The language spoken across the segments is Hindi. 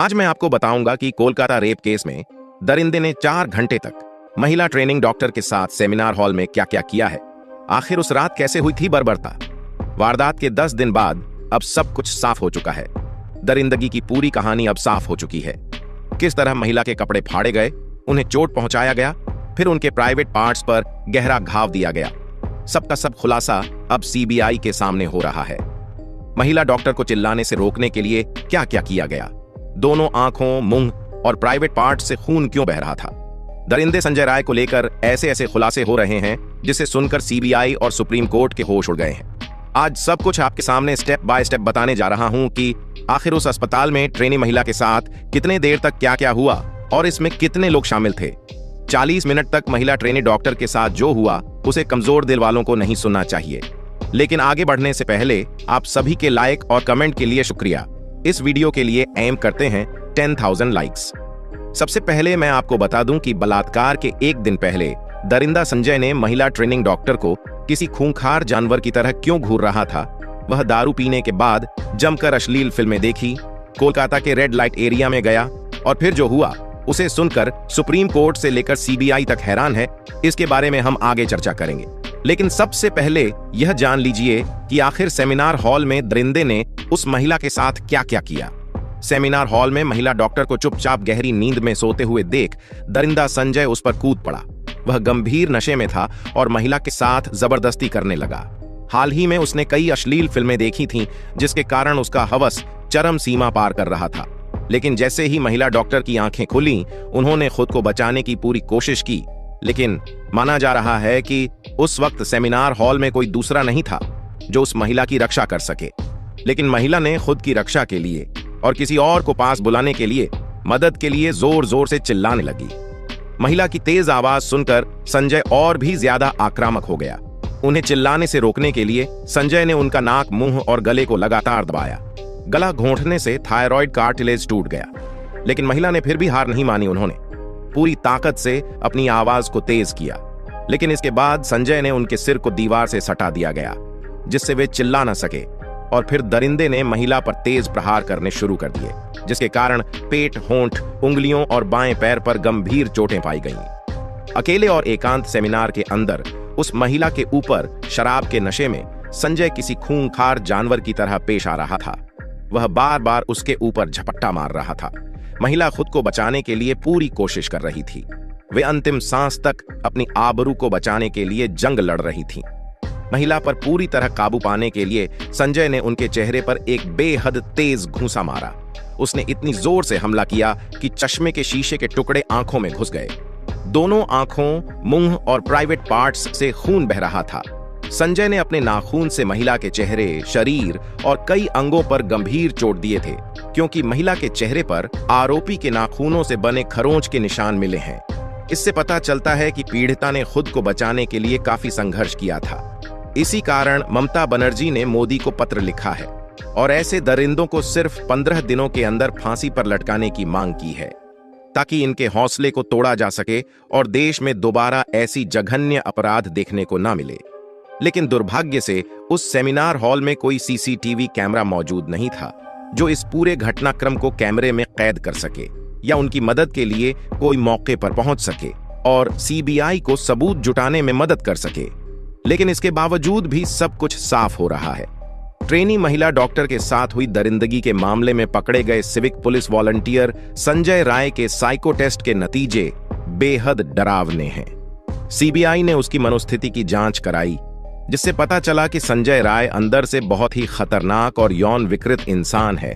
आज मैं आपको बताऊंगा कि कोलकाता रेप केस में दरिंदे ने 4 घंटे तक महिला ट्रेनिंग डॉक्टर के साथ सेमिनार हॉल में क्या क्या किया है। आखिर उस रात कैसे हुई थी बर्बरता। वारदात के 10 दिन बाद अब सब कुछ साफ हो चुका है। दरिंदगी की पूरी कहानी अब साफ हो चुकी है। किस तरह महिला के कपड़े फाड़े गए, उन्हें चोट पहुंचाया गया, फिर उनके प्राइवेट पार्ट्स पर गहरा घाव दिया गया। सबका सब खुलासा अब सीबीआई के सामने हो रहा है। महिला डॉक्टर को चिल्लाने से रोकने के लिए क्या क्या किया गया, दोनों आंखों, मुंह और प्राइवेट पार्ट से खून क्यों बह रहा था। दरिंदे संजय राय को लेकर ऐसे ऐसे खुलासे हो रहे हैं जिसे सुनकर सीबीआई और सुप्रीम कोर्ट के होश उड़ गए हैं। आज सब कुछ आपके सामने स्टेप बाय स्टेप बताने जा रहा हूं कि आखिर उस अस्पताल में ट्रेनी महिला के साथ कितने देर तक क्या क्या हुआ और इसमें कितने लोग शामिल थे। 40 मिनट तक महिला ट्रेनी डॉक्टर के साथ जो हुआ उसे कमजोर दिल वालों को नहीं सुनना चाहिए। लेकिन आगे बढ़ने से पहले आप सभी के लाइक और कमेंट के लिए शुक्रिया। इस वीडियो के लिए एम करते हैं 10,000 लाइक्स। सबसे पहले मैं आपको बता दूं कि बलात्कार के एक दिन पहले दरिंदा संजय ने महिला ट्रेनिंग डॉक्टर को किसी खूंखार जानवर की तरह क्यों घूर रहा था। वह दारू पीने के बाद जमकर अश्लील फिल्में देखी, कोलकाता के रेड लाइट एरिया में गया और फिर जो हुआ उसे सुनकर सुप्रीम कोर्ट से लेकर सीबीआई तक हैरान है। इसके बारे में हम आगे चर्चा करेंगे, लेकिन सबसे पहले यह जान लीजिए कि आखिर सेमिनार हॉल में दरिंदे ने उस महिला के साथ क्या क्या किया। सेमिनार हॉल में महिला डॉक्टर को चुपचाप गहरी नींद में सोते हुए देख दरिंदा संजय उस पर कूद पड़ा। वह गंभीर नशे में था और महिला के साथ जबरदस्ती करने लगा। हाल ही में उसने कई अश्लील फिल्में देखी थीं, जिसके कारण उसका हवस चरम सीमा पार कर रहा था। लेकिन जैसे ही महिला डॉक्टर की आंखें खुली, उन्होंने खुद को बचाने की पूरी कोशिश की। लेकिन माना जा रहा है कि उस वक्त सेमिनार हॉल में कोई दूसरा नहीं था जो उस महिला की रक्षा कर सके। लेकिन महिला ने खुद की रक्षा के लिए और किसी और को पास बुलाने के लिए मदद के लिए जोर जोर से चिल्लाने लगी। महिला की तेज आवाज सुनकर संजय और भी ज्यादा आक्रामक हो गया। उन्हें चिल्लाने से रोकने के लिए संजय ने उनका नाक, मुंह और गले को लगातार दबाया। गला घोंटने से थायराइड कार्टिलेज टूट गया, लेकिन महिला ने फिर भी हार नहीं मानी। उन्होंने पूरी ताकत से अपनी आवाज को तेज किया, लेकिन इसके बाद संजय ने उनके सिर को दीवार से सटा दिया गया जिससे वे चिल्ला न सके। और फिर दरिंदे ने महिला पर तेज प्रहार करने शुरू कर दिए, जिसके कारण पेट, होंठ, उंगलियों और बाएं पैर पर गंभीर चोटें पाई गईं। अकेले और एकांत सेमिनार के अंदर उस महिला के ऊपर शराब के नशे में संजय किसी खूंखार जानवर की तरह पेश आ रहा था। वह बार बार उसके ऊपर झपट्टा मार रहा था। महिला खुद को बचाने के लिए पूरी कोशिश कर रही थी। वे अंतिम सांस तक अपनी आबरू को बचाने के लिए जंग लड़ रही थी। महिला पर पूरी तरह काबू पाने के लिए संजय ने उनके चेहरे पर एक बेहद तेज घूंसा मारा। उसने इतनी जोर से हमला किया कि चश्मे के शीशे के टुकड़े आंखों में घुस गए। दोनों आंखों, मुंह और प्राइवेट पार्ट्स से खून बह रहा था। संजय ने अपने नाखून से महिला के चेहरे, शरीर और कई अंगों पर गंभीर चोट दिए थे, क्योंकि महिला के चेहरे पर आरोपी के नाखूनों से बने खरोंच के निशान मिले हैं। इससे पता चलता है कि पीड़िता ने खुद को बचाने के लिए काफी संघर्ष किया था। इसी कारण ममता बनर्जी ने मोदी को पत्र लिखा है और ऐसे दरिंदों को सिर्फ 15 दिनों के अंदर फांसी पर लटकाने की मांग की है, ताकि इनके हौसले को तोड़ा जा सके और देश में दोबारा ऐसी जघन्य अपराध देखने को ना मिले। लेकिन दुर्भाग्य से उस सेमिनार हॉल में कोई सीसीटीवी कैमरा मौजूद नहीं था जो इस पूरे घटनाक्रम को कैमरे में कैद कर सके या उनकी मदद के लिए कोई मौके पर पहुंच सके और सीबीआई को सबूत जुटाने में मदद कर सके। लेकिन इसके बावजूद भी सब कुछ साफ हो रहा है। ट्रेनी महिला डॉक्टर के साथ हुई दरिंदगी के मामले में पकड़े गए civic police volunteer Sanjay Rai के साइको टेस्ट के नतीजे बेहद डरावने हैं। सीबीआई ने उसकी मनोस्थिति की जांच कराई, जिससे पता चला कि संजय राय अंदर से बहुत ही खतरनाक और यौन विकृत इंसान है,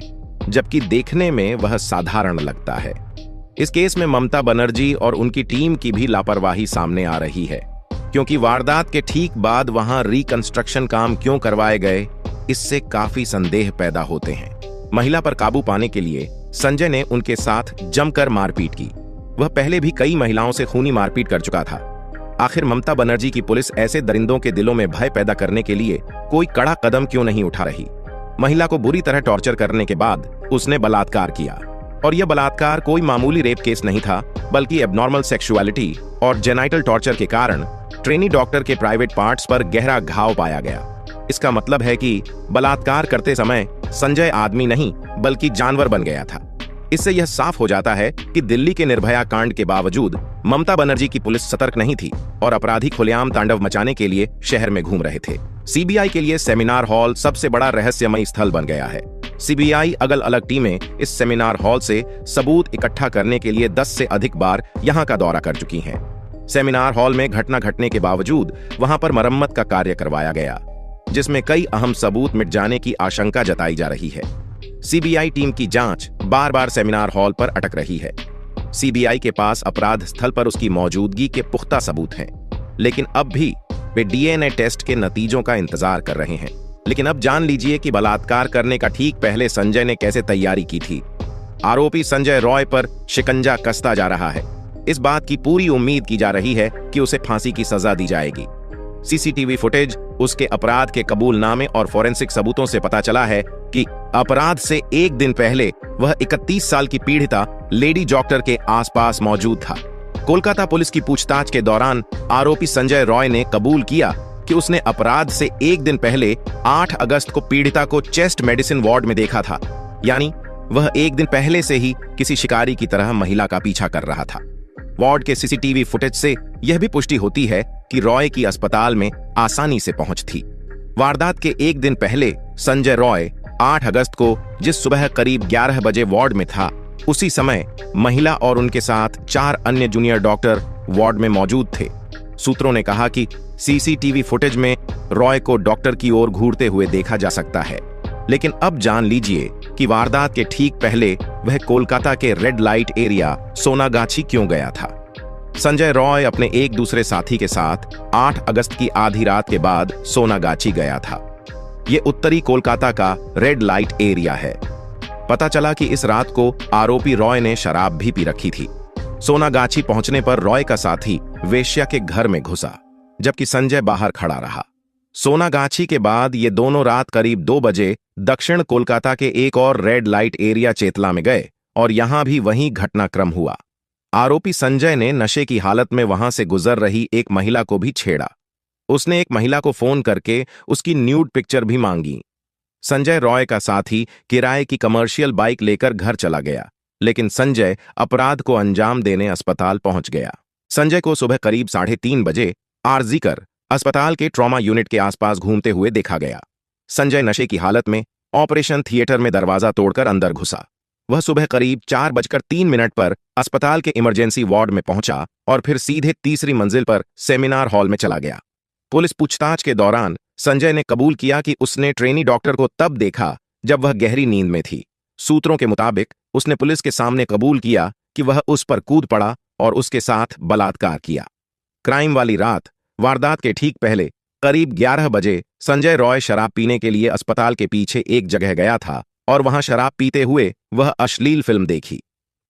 जबकि देखने में वह साधारण लगता है। इस केस में ममता बनर्जी और उनकी टीम की भी लापरवाही सामने आ रही है, क्योंकि वारदात के ठीक बाद वहां रिकंस्ट्रक्शन काम क्यों करवाए गए, इससे काफी संदेह पैदा होते हैं। महिला पर काबू पाने के लिए संजय ने उनके साथ जमकर मारपीट की। वह पहले भी कई महिलाओं से खूनी मारपीट कर चुका था। आखिर ममता बनर्जी की पुलिस ऐसे दरिंदों के दिलों में भय पैदा करने के लिए कोई कड़ा कदम क्यों नहीं उठा रही। महिला को बुरी तरह टॉर्चर करने के बाद उसने बलात्कार किया, और यह बलात्कार कोई मामूली रेप केस नहीं था, बल्कि एबनॉर्मल सेक्सुअलिटी और जेनाइटल टॉर्चर के कारण ट्रेनी डॉक्टर के प्राइवेट पार्ट्स पर गहरा घाव पाया गया। इसका मतलब है कि बलात्कार करते समय संजय आदमी नहीं बल्कि जानवर बन गया था। इससे यह साफ हो जाता है कि दिल्ली के निर्भया कांड के बावजूद ममता बनर्जी की पुलिस सतर्क नहीं थी और अपराधी खुलेआम तांडव मचाने के लिए शहर में घूम रहे थे। सीबीआई के लिए सेमिनार हॉल सबसे बड़ा रहस्यमयी स्थल बन गया है। सीबीआई अलग अलग टीमें इस सेमिनार हॉल से सबूत इकट्ठा करने के लिए 10 से अधिक बार यहां का दौरा कर चुकी हैं। सेमिनार हॉल में घटना घटने के बावजूद वहां पर मरम्मत का कार्य करवाया गया, जिसमें कई अहम सबूत मिट जाने की आशंका जताई जा रही है। सीबीआई टीम की जांच बार बार सेमिनार हॉल पर अटक रही है। सीबीआई के पास अपराध स्थल पर उसकी मौजूदगी के पुख्ता सबूत हैं, लेकिन अब भी वे डीएनए टेस्ट के नतीजों का इंतजार कर रहे हैं। लेकिन अब जान लीजिए कि बलात्कार करने का ठीक पहले संजय ने कैसे तैयारी की थी। आरोपी संजय रॉय पर शिकंजा कसता जा रहा है। इस बात की पूरी उम्मीद की जा रही है कि उसे फांसी की सजा दी जाएगी। सीसीटीवी फुटेज, उसके अपराध के कबूलनामे और फोरेंसिक सबूतों से पता चला है कि अपराध से एक दिन पहले वह 31 साल की पीड़िता लेडी डॉक्टर के आसपास मौजूद था। कोलकाता पुलिस की पूछताछ के दौरान आरोपी संजय रॉय ने कबूल किया कि उसने अपराध से एक दिन पहले 8 अगस्त को पीड़िता को चेस्ट मेडिसिन वार्ड में देखा था, यानी वह एक दिन पहले से ही किसी शिकारी की तरह महिला का पीछा कर रहा था। वार्ड के सीसीटीवी फुटेज से यह भी पुष्टि होती है कि रॉय की अस्पताल में आसानी से पहुंच थी। वारदात के एक दिन पहले संजय रॉय 8 अगस्त को जिस सुबह करीब 11 बजे वार्ड में था, उसी समय महिला और उनके साथ 4 अन्य जूनियर डॉक्टर वार्ड में मौजूद थे। सूत्रों ने कहा कि सीसीटीवी फुटेज में रॉय को डॉक्टर की ओर घूरते हुए देखा जा सकता है। लेकिन अब जान लीजिए कि वारदात के ठीक पहले वह कोलकाता के रेड लाइट एरिया सोनागाछी क्यों गया था। संजय रॉय अपने एक दूसरे साथी के साथ 8 अगस्त की आधी रात के बाद सोनागाछी गया था। यह उत्तरी कोलकाता का रेड लाइट एरिया है। पता चला कि इस रात को आरोपी रॉय ने शराब भी पी रखी थी। सोनागाछी पहुंचने पर रॉय का साथी वेश्या के घर में घुसा, जबकि संजय बाहर खड़ा रहा। सोनागाछी के बाद ये दोनों रात करीब 2 बजे दक्षिण कोलकाता के एक और रेड लाइट एरिया चेतला में गए और यहां भी वही घटनाक्रम हुआ। आरोपी संजय ने नशे की हालत में वहां से गुजर रही एक महिला को भी छेड़ा। उसने एक महिला को फोन करके उसकी न्यूड पिक्चर भी मांगी। संजय रॉय का साथी किराए की कमर्शियल बाइक लेकर घर चला गया, लेकिन संजय अपराध को अंजाम देने अस्पताल पहुंच गया। संजय को सुबह करीब 3:30 बजे आरजी कर अस्पताल के ट्रॉमा यूनिट के आसपास घूमते हुए देखा गया। संजय नशे की हालत में ऑपरेशन थिएटर में दरवाजा तोड़कर अंदर घुसा। वह सुबह करीब 4:03 पर अस्पताल के इमरजेंसी वार्ड में पहुंचा और फिर सीधे तीसरी मंजिल पर सेमिनार हॉल में चला गया। पुलिस पूछताछ के दौरान संजय ने कबूल किया कि उसने ट्रेनी डॉक्टर को तब देखा जब वह गहरी नींद में थी। सूत्रों के मुताबिक उसने पुलिस के सामने कबूल किया कि वह उस पर कूद पड़ा और उसके साथ बलात्कार किया। क्राइम वाली रात, वारदात के ठीक पहले करीब 11 बजे संजय रॉय शराब पीने के लिए अस्पताल के पीछे एक जगह गया था और वहां शराब पीते हुए वह अश्लील फिल्म देखी।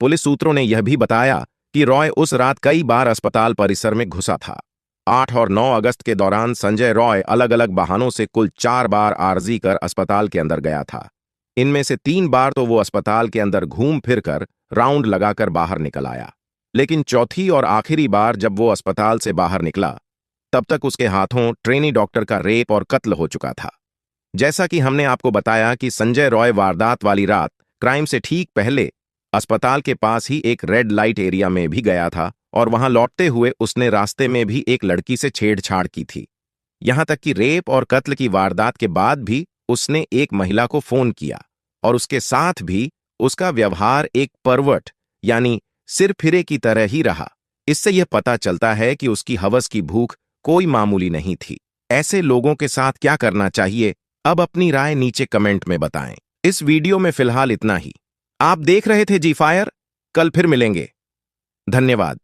पुलिस सूत्रों ने यह भी बताया कि रॉय उस रात कई बार अस्पताल परिसर में घुसा था। 8 और 9 अगस्त के दौरान संजय रॉय अलग अलग बहानों से कुल 4 बार आरजी कर अस्पताल के अंदर गया था। इनमें से 3 बार तो वो अस्पताल के अंदर घूम फिर कर राउंड लगाकर बाहर निकल आया, लेकिन चौथी और आखिरी बार जब वो अस्पताल से बाहर निकला तब तक उसके हाथों ट्रेनी डॉक्टर का रेप और कत्ल हो चुका था। जैसा कि हमने आपको बताया कि संजय रॉय वारदात वाली रात क्राइम से ठीक पहले अस्पताल के पास ही एक रेड लाइट एरिया में भी गया था और वहां लौटते हुए उसने रास्ते में भी एक लड़की से छेड़छाड़ की थी। यहां तक कि रेप और कत्ल की वारदात के बाद भी उसने एक महिला को फोन किया और उसके साथ भी उसका व्यवहार एक परवर्ट यानी सिरफिरे की तरह ही रहा। इससे यह पता चलता है कि उसकी हवस की भूख कोई मामूली नहीं थी। ऐसे लोगों के साथ क्या करना चाहिए, अब अपनी राय नीचे कमेंट में बताएं। इस वीडियो में फिलहाल इतना ही। आप देख रहे थे जी फायर। कल फिर मिलेंगे। धन्यवाद।